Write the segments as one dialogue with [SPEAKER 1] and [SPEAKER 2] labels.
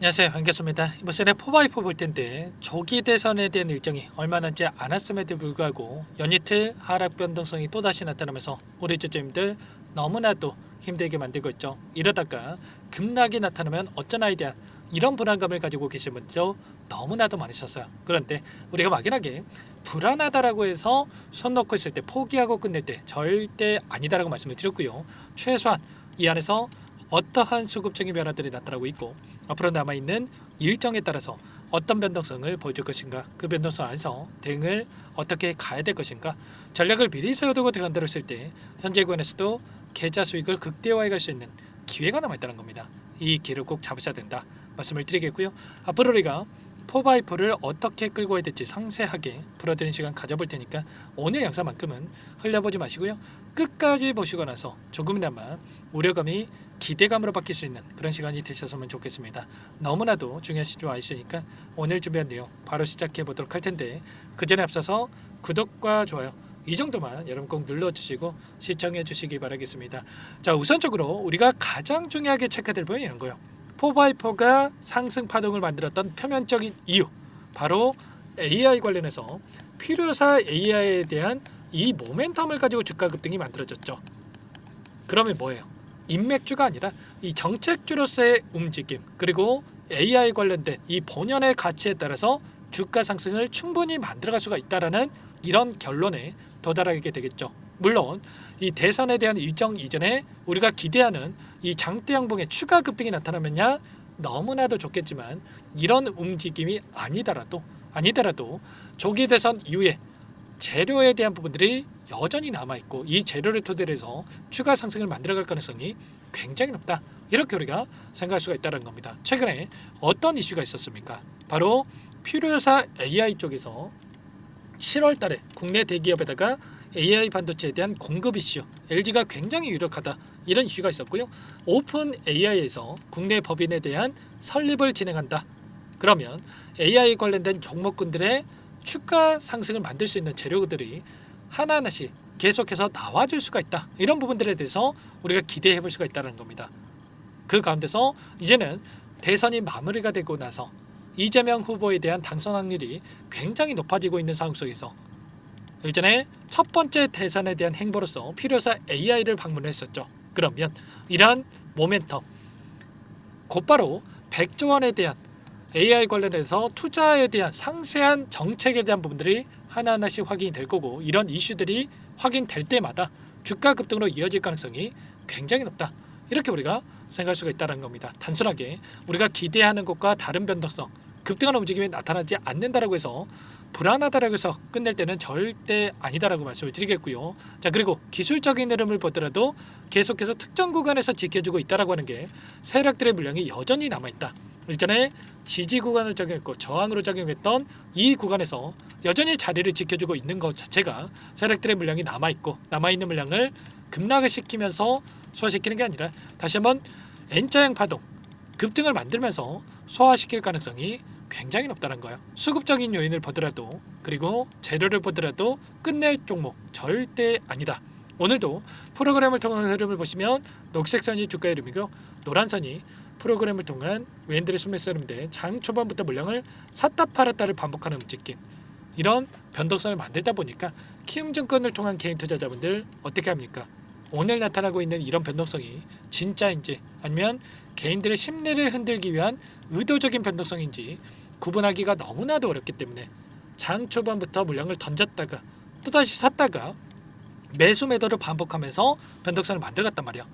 [SPEAKER 1] 안녕하세요, 반갑습니다. 이번 시간에 4x4 볼 텐데 조기 대선에 대한 일정이 얼마 남지 않았음에도 불구하고 연이틀 하락 변동성이 또다시 나타나면서 우리 주주님들 너무나도 힘들게 만들고 있죠. 이러다가 급락이 나타나면 어쩌나에 대한 이런 불안감을 가지고 계신 분들도 너무나도 많으셨어요. 그런데 우리가 막연하게 불안하다라고 해서 손 놓고 있을 때 포기하고 끝낼 때 절대 아니다라고 말씀을 드렸고요. 최소한 이 안에서 어떠한 수급적인 변화들이 나타나고 있고 앞으로 남아있는 일정에 따라서 어떤 변동성을 보여줄 것인가, 그 변동성 안에서 대응을 어떻게 가야 될 것인가, 전략을 미리 세워두고 대응한다고 했을 때 현재 구간에서도 계좌 수익을 극대화해 갈 수 있는 기회가 남아있다는 겁니다. 이 기회를 꼭 잡으셔야 된다 말씀을 드리겠고요. 앞으로 우리가 4x4를 어떻게 끌고 해야 될지 상세하게 풀어드리는 시간 가져볼 테니까 오늘 영상만큼은 흘려보지 마시고요. 끝까지 보시고 나서 조금이나마 우려감이 기대감으로 바뀔 수 있는 그런 시간이 되셨으면 좋겠습니다. 너무나도 중요한 시점에 와 있으니까 오늘 준비한 내용 바로 시작해 보도록 할 텐데 그 전에 앞서서 구독과 좋아요 이 정도만 여러분 꼭 눌러주시고 시청해 주시기 바라겠습니다. 자, 우선적으로 우리가 가장 중요하게 체크될 부분이 이런 거예요. 4x4가 상승 파동을 만들었던 표면적인 이유, 바로 AI 관련해서 필요사 AI에 대한 이 모멘텀을 가지고 주가 급등이 만들어졌죠. 그러면 뭐예요? 인맥주가 아니라 이 정책주로서의 움직임, 그리고 AI 관련된 이 본연의 가치에 따라서 주가 상승을 충분히 만들어갈 수가 있다라는 이런 결론에 도달하게 되겠죠. 물론 이 대선에 대한 일정 이전에 우리가 기대하는 이 장대 양봉의 추가 급등이 나타나면야 너무나도 좋겠지만 이런 움직임이 아니더라도 조기 대선 이후에 재료에 대한 부분들이 여전히 남아있고 이 재료를 토대로 해서 추가 상승을 만들어갈 가능성이 굉장히 높다, 이렇게 우리가 생각할 수가 있다는 겁니다. 최근에 어떤 이슈가 있었습니까? 바로 필요사 AI 쪽에서 7월 달에 국내 대기업에다가 AI 반도체에 대한 공급 이슈, LG가 굉장히 유력하다, 이런 이슈가 있었고요. 오픈 AI에서 국내 법인에 대한 설립을 진행한다. 그러면 AI 관련된 종목군들의 추가 상승을 만들 수 있는 재료들이 하나하나씩 계속해서 나와줄 수가 있다. 이런 부분들에 대해서 우리가 기대해 볼 수가 있다는 겁니다. 그 가운데서 이제는 대선이 마무리가 되고 나서 이재명 후보에 대한 당선 확률이 굉장히 높아지고 있는 상황 속에서 일전에 첫 번째 대선에 대한 행보로서 필요사 AI를 방문했었죠. 그러면 이러한 모멘텀, 곧바로 100조 원에 대한 AI 관련해서 투자에 대한 상세한 정책에 대한 부분들이 하나하나씩 확인이 될 거고, 이런 이슈들이 확인될 때마다 주가 급등으로 이어질 가능성이 굉장히 높다, 이렇게 우리가 생각할 수가 있다는 겁니다. 단순하게 우리가 기대하는 것과 다른 변동성, 급등하는 움직임이 나타나지 않는다라고 해서 불안하다라고 해서 끝낼 때는 절대 아니다라고 말씀을 드리겠고요. 자, 그리고 기술적인 흐름을 보더라도 계속해서 특정 구간에서 지켜주고 있다라고 하는 게 세력들의 물량이 여전히 남아있다. 일전에 지지 구간을 적용했고 저항으로 적용했던 이 구간에서 여전히 자리를 지켜주고 있는 것 자체가 세력들의 물량이 남아있고, 남아있는 물량을 급락을 시키면서 소화시키는 게 아니라 다시 한번 N자형 파동, 급등을 만들면서 소화시킬 가능성이 굉장히 높다는 거예요. 수급적인 요인을 보더라도, 그리고 재료를 보더라도 끝낼 종목 절대 아니다. 오늘도 프로그램을 통한 흐름을 보시면 녹색선이 주가 흐름이고 노란선이 프로그램을 통한 외인들의 수매수 흐름인데 장 초반부터 물량을 샀다 팔았다를 반복하는 움직임, 이런 변동성을 만들다 보니까 키움증권을 통한 개인 투자자분들 어떻게 합니까? 오늘 나타나고 있는 이런 변동성이 진짜인지 아니면 개인들의 심리를 흔들기 위한 의도적인 변동성인지 구분하기가 너무나도 어렵기 때문에 장 초반부터 물량을 던졌다가 또다시 샀다가 매수 매도를 반복하면서 변동성을 만들어갔단 말이야.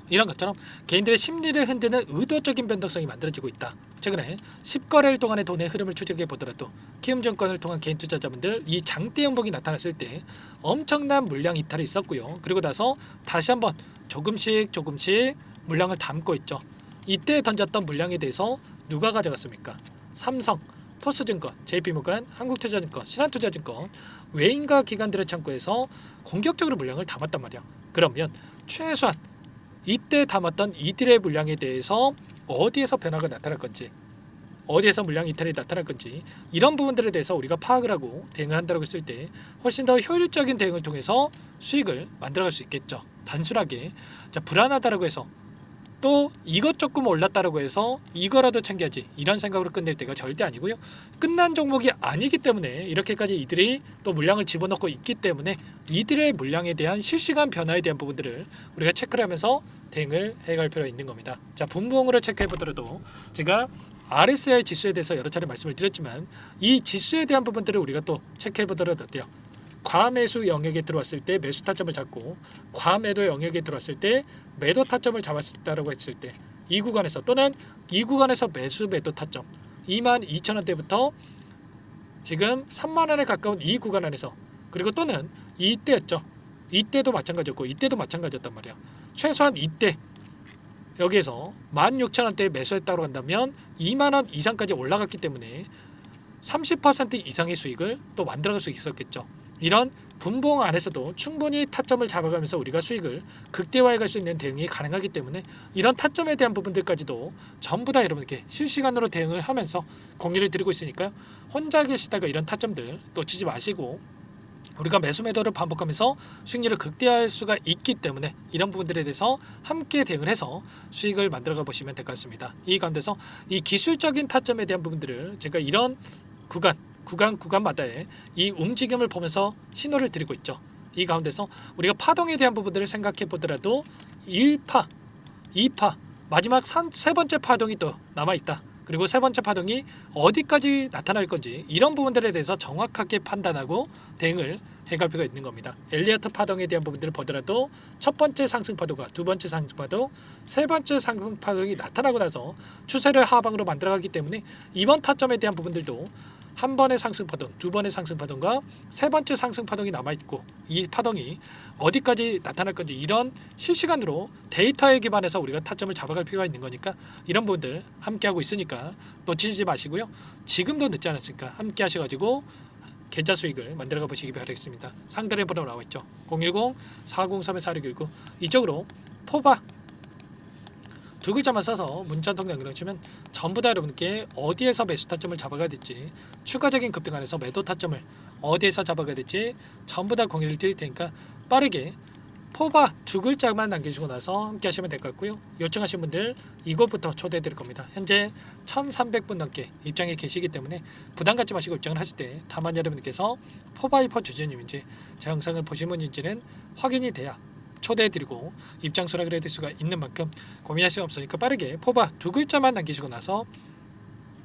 [SPEAKER 1] 이런 것처럼 개인들의 심리를 흔드는 의도적인 변동성이 만들어지고 있다. 최근에 10거래일 동안의 돈의 흐름을 추적해 보더라도 키움증권을 통한 개인 투자자분들 이 장대 양봉이 나타났을 때 엄청난 물량 이탈이 있었고요. 그리고 나서 다시 한번 조금씩 물량을 담고 있죠. 이때 던졌던 물량에 대해서 누가 가져갔습니까? 삼성, 토스증권, JP모간, 한국투자증권, 신한투자증권, 외인과 기관들의 창구에서 공격적으로 물량을 담았단 말이야. 그러면 최소한 이때 담았던 이들의 물량에 대해서 어디에서 변화가 나타날 건지, 어디에서 물량 이탈이 나타날 건지, 이런 부분들에 대해서 우리가 파악을 하고 대응을 한다고 했을 때 훨씬 더 효율적인 대응을 통해서 수익을 만들어갈 수 있겠죠. 단순하게 불안하다라고 해서 또 이것 조금 올랐다라고 해서 이거라도 챙겨야지 이런 생각으로 끝낼 때가 절대 아니고요. 끝난 종목이 아니기 때문에 이렇게까지 이들이 또 물량을 집어넣고 있기 때문에 이들의 물량에 대한 실시간 변화에 대한 부분들을 우리가 체크를 하면서 대응을 해갈 필요가 있는 겁니다. 자, 분봉으로 체크해 보더라도 제가 RSI 지수에 대해서 여러 차례 말씀을 드렸지만 이 지수에 대한 부분들을 우리가 또 체크해 보더라도 어때요? 과매수 영역에 들어왔을 때 매수 타점을 잡고 과매도 영역에 들어왔을 때 매도 타점을 잡았다라고 했을 때 이 구간에서 또는 이 구간에서 매수 매도 타점 22,000원대부터 지금 3만원에 가까운 이 구간 안에서 그리고 또는 이때였죠. 이때도 마찬가지였고 이때도 마찬가지였단 말이야. 최소한 이때 여기에서 16,000원대에 매수했다고 한다면 2만원 이상까지 올라갔기 때문에 30% 이상의 수익을 또 만들어갈 수 있었겠죠. 이런 분봉 안에서도 충분히 타점을 잡아가면서 우리가 수익을 극대화해 갈 수 있는 대응이 가능하기 때문에 이런 타점에 대한 부분들까지도 전부 다 여러분께 실시간으로 대응을 하면서 공유를 드리고 있으니까요. 혼자 계시다가 이런 타점들 놓치지 마시고 우리가 매수 매도를 반복하면서 수익률을 극대화할 수가 있기 때문에 이런 부분들에 대해서 함께 대응을 해서 수익을 만들어가 보시면 될 것 같습니다. 이 가운데서 이 기술적인 타점에 대한 부분들을 제가 이런 구간마다의 이 움직임을 보면서 신호를 드리고 있죠. 이 가운데서 우리가 파동에 대한 부분들을 생각해 보더라도 1파, 2파, 마지막 세 번째 파동이 또 남아있다. 그리고 세 번째 파동이 어디까지 나타날 건지 이런 부분들에 대해서 정확하게 판단하고 대응을 해갈 필요가 있는 겁니다. 엘리어트 파동에 대한 부분들을 보더라도 첫 번째 상승 파동과 두 번째 상승 파동, 세 번째 상승 파동이 나타나고 나서 추세를 하방으로 만들어가기 때문에 이번 타점에 대한 부분들도 한 번의 상승 파동, 두 번의 상승 파동과 세 번째 상승 파동이 남아있고 이 파동이 어디까지 나타날 건지 이런 실시간으로 데이터에 기반해서 우리가 타점을 잡아갈 필요가 있는 거니까 이런 부분들 함께하고 있으니까 놓치지 마시고요. 지금도 늦지 않았으니까 함께 하셔가지고 계좌 수익을 만들어가 보시기 바라겠습니다. 상단에 번호 나와 있죠. 010-403-4619 이쪽으로 포바 두 글자만 써서 문자 통장 그려주면 전부 다 여러분께 어디에서 매수 타점을 잡아가야 될지 추가적인 급등 안에서 매도 타점을 어디에서 잡아가야 될지 전부 다 공유를 드릴 테니까 빠르게 포바 두 글자만 남겨주고 나서 함께 하시면 될 것 같고요. 요청하신 분들 이곳부터 초대해 드릴 겁니다. 현재 1,300분 넘게 입장에 계시기 때문에 부담 갖지 마시고 입장을 하실 때 다만 여러분께서 포바이퍼 주주님인지 제 영상을 보신 분인지는 확인이 돼야 초대해드리고 입장 수락을 해드릴 수가 있는 만큼 고민할 시간 없으니까 빠르게 포바 두 글자만 남기시고 나서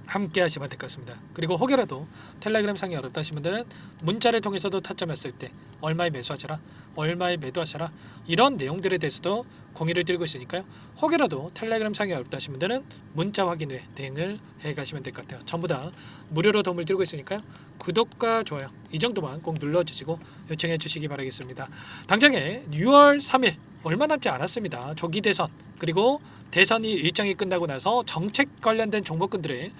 [SPEAKER 1] 함께 하시면 될 것 같습니다. 그리고 혹여라도 텔레그램 상이 어렵다 하신 분들은 문자를 통해서도 타점했을 때 얼마에 매수하셔라, 얼마에 매도하셔라 이런 내용들에 대해서도 공유를 드리고 있으니까요. 혹여라도 텔레그램 상이 어렵다 하신 분들은 문자 확인 후에 대응을 해가시면 될 것 같아요. 전부 다 무료로 도움을 드리고 있으니까요. 구독과 좋아요 이 정도만 꼭 눌러주시고 요청해 주시기 바라겠습니다. 당장에 6월 3일 얼마 남지 않았습니다. 조기 대선 그리고 대선이 일정이 끝나고 나서 정책 관련된 종목군들의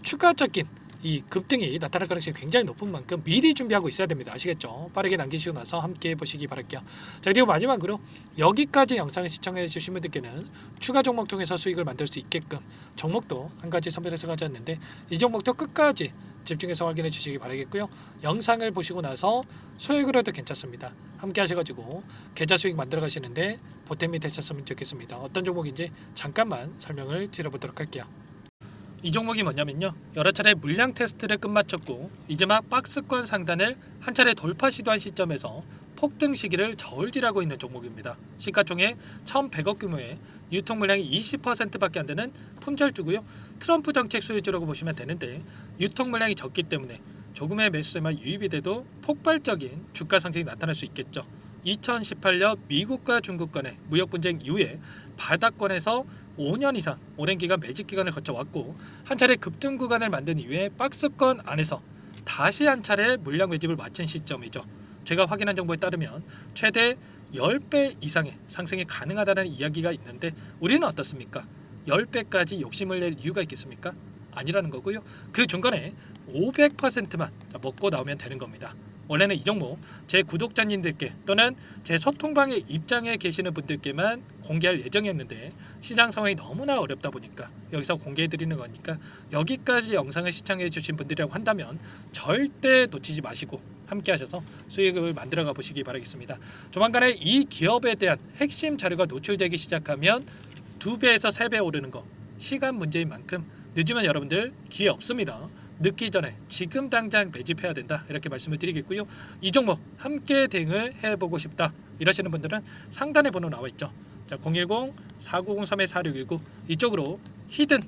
[SPEAKER 1] 추가적인 이 급등이 나타날 가능성이 굉장히 높은 만큼 미리 준비하고 있어야 됩니다. 아시겠죠? 빠르게 남기시고 나서 함께 보시기 바랄게요. 자, 그리고 마지막으로 여기까지 영상을 시청해 주신 분들께는 추가 종목 통해서 수익을 만들 수 있게끔 종목도 한 가지 선별해서 가져왔는데 이 종목도 끝까지 집중해서 확인해 주시기 바라겠고요. 영상을 보시고 나서 소액으로 해도 괜찮습니다. 함께 하셔가지고 계좌 수익 만들어 가시는데 보탬이 되셨으면 좋겠습니다. 어떤 종목인지 잠깐만 설명을 드려보도록 할게요. 이 종목이 뭐냐면요, 여러 차례 물량 테스트를 끝마쳤고 이제 막 박스권 상단을 한 차례 돌파 시도한 시점에서 폭등 시기를 저울질하고 있는 종목입니다. 시가총액 1,100억 규모의 유통 물량이 20%밖에 안 되는 품절주고요. 트럼프 정책 수혜주라고 보시면 되는데 유통 물량이 적기 때문에 조금의 매수세만 유입이 돼도 폭발적인 주가 상승이 나타날 수 있겠죠. 2018년 미국과 중국 간의 무역 분쟁 이후에 바닥권에서 5년 이상 오랜 기간 매집 기간을 거쳐왔고 한 차례 급등 구간을 만든 이후에 박스권 안에서 다시 한 차례 물량 매집을 마친 시점이죠. 제가 확인한 정보에 따르면 최대 10배 이상의 상승이 가능하다는 이야기가 있는데 우리는 어떻습니까? 10배까지 욕심을 낼 이유가 있겠습니까? 아니라는 거고요. 그 중간에 500%만 먹고 나오면 되는 겁니다. 원래는 이 종목 제 구독자님들께 또는 제 소통방에 입장에 계시는 분들께만 공개할 예정이었는데 시장 상황이 너무나 어렵다 보니까 여기서 공개해드리는 거니까 여기까지 영상을 시청해 주신 분들이라고 한다면 절대 놓치지 마시고 함께 하셔서 수익을 만들어가 보시기 바라겠습니다. 조만간에 이 기업에 대한 핵심 자료가 노출되기 시작하면 2배에서 3배 오르는 거 시간 문제인 만큼 늦으면 여러분들 기회 없습니다. 늦기 전에 지금 당장 매집해야 된다 이렇게 말씀을 드리겠고요. 이 종목 함께 대응을 해보고 싶다 이러시는 분들은 상단에 번호 나와 있죠. 자, 010-4903-4619 이쪽으로 히든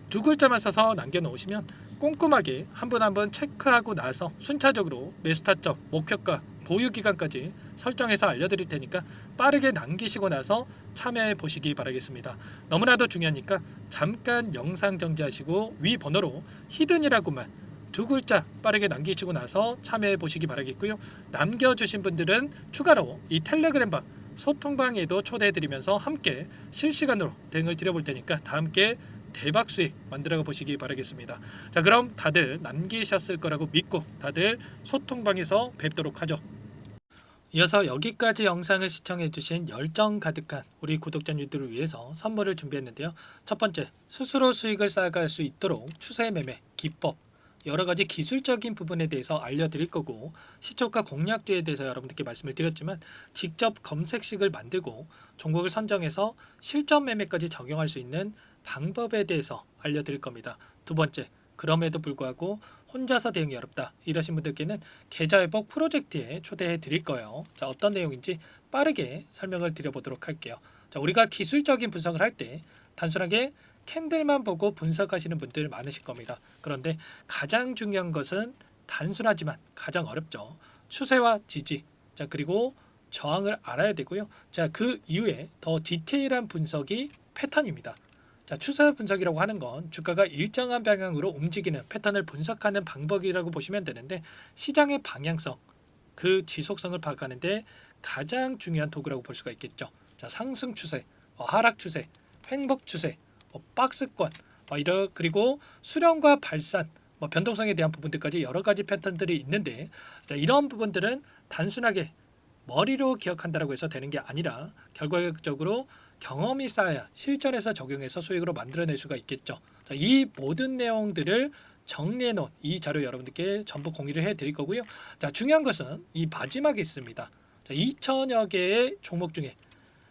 [SPEAKER 1] 두 글자만 써서 남겨놓으시면 꼼꼼하게 한 분 한 분 체크하고 나서 순차적으로 매수 타점, 목표가, 보유 기간까지 설정해서 알려드릴 테니까 빠르게 남기시고 나서 참여해 보시기 바라겠습니다. 너무나도 중요하니까 잠깐 영상 정지하시고 위 번호로 히든이라고만 두 글자 빠르게 남기시고 나서 참여해 보시기 바라겠고요. 남겨주신 분들은 추가로 이 텔레그램방 소통방에도 초대해 드리면서 함께 실시간으로 대응을 드려볼 테니까 다 함께 대박 수익 만들어 보시기 바라겠습니다. 자, 그럼 다들 남기셨을 거라고 믿고 다들 소통방에서 뵙도록 하죠. 이어서 여기까지 영상을 시청해주신 열정 가득한 우리 구독자님들을 위해서 선물을 준비했는데요. 첫 번째, 스스로 수익을 쌓아갈 수 있도록 추세 매매 기법, 여러 가지 기술적인 부분에 대해서 알려드릴 거고, 시초가 공략도에 대해서 여러분들께 말씀을 드렸지만 직접 검색식을 만들고 종목을 선정해서 실전 매매까지 적용할 수 있는 방법에 대해서 알려드릴 겁니다. 두 번째, 그럼에도 불구하고 혼자서 대응이 어렵다 이러신 분들께는 계좌회복 프로젝트에 초대해 드릴 거예요. 자, 어떤 내용인지 빠르게 설명을 드려보도록 할게요. 자, 우리가 기술적인 분석을 할 때 단순하게 캔들만 보고 분석하시는 분들 많으실 겁니다. 그런데 가장 중요한 것은 단순하지만 가장 어렵죠. 추세와 지지, 자, 그리고 저항을 알아야 되고요. 자, 그 이후에 더 디테일한 분석이 패턴입니다. 자, 추세 분석이라고 하는 건 주가가 일정한 방향으로 움직이는 패턴을 분석하는 방법이라고 보시면 되는데, 시장의 방향성, 그 지속성을 파악하는데 가장 중요한 도구라고 볼 수가 있겠죠. 자, 상승 추세, 하락 추세, 횡복 추세, 박스권, 그리고 수렴과 발산, 변동성에 대한 부분들까지 여러 가지 패턴들이 있는데, 자, 이런 부분들은 단순하게 머리로 기억한다고 해서 되는 게 아니라 결과적으로 경험이 쌓아야 실전에서 적용해서 수익으로 만들어낼 수가 있겠죠. 자, 이 모든 내용들을 정리해 놓은 이 자료 여러분들께 전부 공유를 해 드릴 거고요. 자, 중요한 것은 이 마지막에 있습니다. 자, 2천여 개의 종목 중에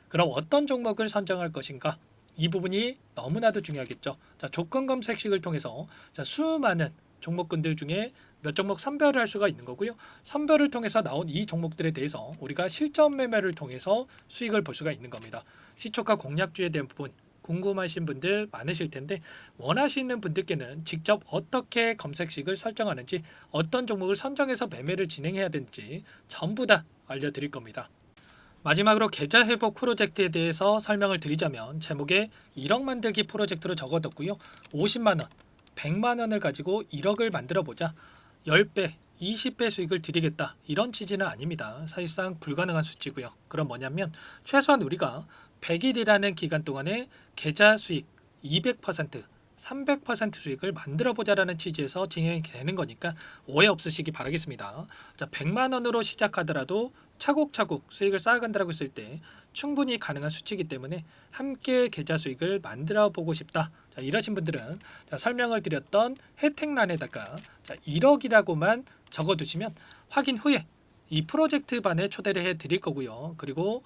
[SPEAKER 1] 그럼 어떤 종목을 선정할 것인가? 이 부분이 너무나도 중요하겠죠. 자, 조건 검색식을 통해서 자, 수많은 종목군들 중에 몇 종목 선별을 할 수가 있는 거고요. 선별을 통해서 나온 이 종목들에 대해서 우리가 실전 매매를 통해서 수익을 볼 수가 있는 겁니다. 시초가 공략주에 대한 부분 궁금하신 분들 많으실 텐데, 원하시는 분들께는 직접 어떻게 검색식을 설정하는지, 어떤 종목을 선정해서 매매를 진행해야 되는지 전부 다 알려드릴 겁니다. 마지막으로 계좌 회복 프로젝트에 대해서 설명을 드리자면, 제목에 1억 만들기 프로젝트로 적어뒀고요. 50만 원, 100만 원을 가지고 1억을 만들어 보자. 10배, 20배 수익을 드리겠다 이런 취지는 아닙니다. 사실상 불가능한 수치고요. 그럼 뭐냐면 최소한 우리가 100일이라는 기간 동안에 계좌 수익 200%, 300% 수익을 만들어 보자라는 취지에서 진행이 되는 거니까 오해 없으시기 바라겠습니다. 자, 100만 원으로 시작하더라도 차곡차곡 수익을 쌓아간다고 했을 때 충분히 가능한 수치이기 때문에 함께 계좌 수익을 만들어 보고 싶다. 자, 이러신 분들은 자, 설명을 드렸던 혜택란에다가 자, 1억이라고만 적어두시면 확인 후에 이 프로젝트 반에 초대를 해 드릴 거고요. 그리고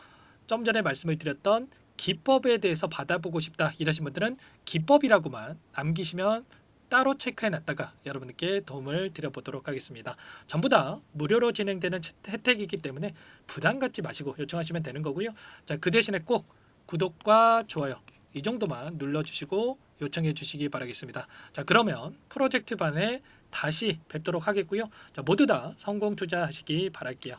[SPEAKER 1] 좀 전에 말씀을 드렸던 기법에 대해서 받아보고 싶다 이러신 분들은 기법이라고만 남기시면 따로 체크해 놨다가 여러분께 도움을 드려보도록 하겠습니다. 전부 다 무료로 진행되는 혜택이기 때문에 부담 갖지 마시고 요청하시면 되는 거고요. 자, 그 대신에 꼭 구독과 좋아요 이 정도만 눌러주시고 요청해 주시기 바라겠습니다. 자, 그러면 프로젝트 반에 다시 뵙도록 하겠고요. 자, 모두 다 성공 투자하시기 바랄게요.